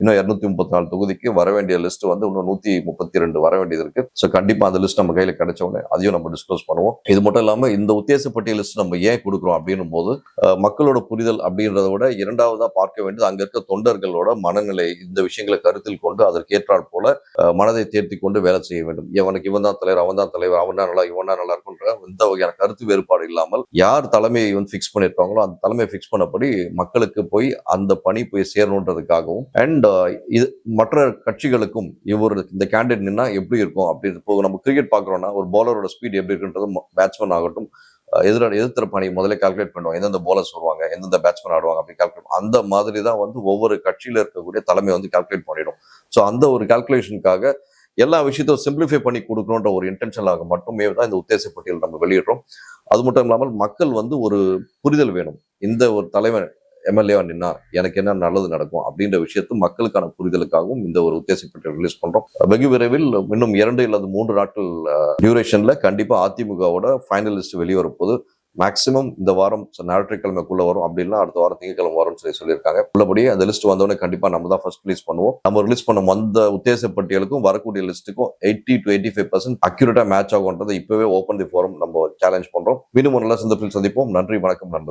இன்னும் 234 தொகுதிக்கு வர வேண்டிய லிஸ்ட் வந்து இன்னும் 132 வர வேண்டியது இருக்கு. ஸோ கண்டிப்பா அந்த லிஸ்ட் நம்ம கையில கிடைச்ச உடனே அதையும் நம்ம டிஸ்க்ளோஸ் பண்ணுவோம். இது மட்டும் இல்லாம இந்த உத்தேச பட்டியல் லிஸ்ட் நம்ம ஏன் கொடுக்குறோம் அப்படின்னும் போது மக்களோட புரிதல் அப்படின்றத விட இரண்டாவதா பார்க்க வேண்டியது அங்க இருக்க தொண்டர்களோட மனநிலை, இந்த விஷயங்களை கருத்தில் கொண்டு அதற்கு ஏற்றாற் போல மனதை தேர்த்தி கொண்டு வேலை செய்ய வேண்டும். இவனுக்கு இவன் தான் தலைவர், அவன் தான் தலைவர், அவன் தான் நல்லா, இவன் தான் நல்லா இருக்குன்ற எந்த வகையான கருத்து வேறுபாடு இல்லாமல் யார் தலைமையை வந்து ஃபிக்ஸ் பண்ணியிருக்காங்களோ அந்த தலைமையை ஃபிக்ஸ் பண்ணபடி மக்களுக்கு போய் அந்த பணி போய் சேரணுன்றதுக்காகவும் அண்ட் இது மற்ற கட்சிகளுக்கும் இவர் இந்த கேண்டிடேட் நின்னா எப்படி இருக்கும் அப்படி இப்போ நம்ம கிரிக்கெட் பார்க்குறோம்னா ஒரு பவுலரோட ஸ்பீட் எப்படி இருக்குன்றது பேட்ஸ்மேன் ஆகட்டும் எதிர்த்தரப்பு அணி முதல்ல கால்குலேட் பண்ணுவோம், எந்தெந்த போலர்ஸ் வருவாங்க, எந்தெந்த பேட்ஸ்மேன் ஆடுவாங்க அப்படி கால்குலேட். அந்த மாதிரி தான் வந்து ஒவ்வொரு கட்சியில இருக்கக்கூடிய தலைமை வந்து கால்குலேட் பண்ணிடும். ஸோ அந்த ஒரு கால்குலேஷனுக்காக எல்லா விஷயத்தையும் சிம்பிளிஃபை பண்ணி கொடுக்கணுன்ற ஒரு இன்டென்ஷனாக மட்டுமே தான் இந்த உத்தேச பட்டியல் நம்ம வெளியிடுறோம். அது மட்டும் இல்லாமல் மக்கள் வந்து ஒரு புரிதல் வேணும். இந்த ஒரு தலைவர் எம்எல்ஏவா நின்னா எனக்கு என்ன நல்லது நடக்கும் அப்படின்ற விஷயத்து மக்களுக்கான புரிதலுக்காகவும் இந்த ஒரு உத்தேச பட்டியல் ரிலீஸ் பண்றோம். வெகு விரைவில் இன்னும் 2 அல்லது 3 நாட்கள் டியூரேஷன்ல கண்டிப்பா அதிமுகவோட ஃபைனல் லிஸ்ட் வெளிவரப்போது. மேக்சிமம் இந்த வாரம் ஞாயிற்றுக்கிழமைக்குள்ள வரும், அப்படின்னா அடுத்த வாரம் திங்கட்கிழமை வரும்னு சொல்லியிருக்காங்க. உள்ளபடி அந்த லிஸ்ட் வந்தோடனே கண்டிப்பா நம்ம தான் ஃபர்ஸ்ட் ரிலீஸ் பண்ணுவோம். நம்ம ரிலீஸ் பண்ண வந்த உத்தேச பட்டியலுக்கும் வரக்கூடிய லிஸ்ட்டுக்கும் 80 to 85% அக்யூரேட்டா மேட்ச் ஆகும்ன்றதை இப்பவே ஓப்பன் தி ஃபோரம் நம்ம சேலஞ்ச் பண்றோம். மீண்டும் ஒரு நல்ல சந்திப்பில் சந்திப்போம். நன்றி, வணக்கம் நண்பர்.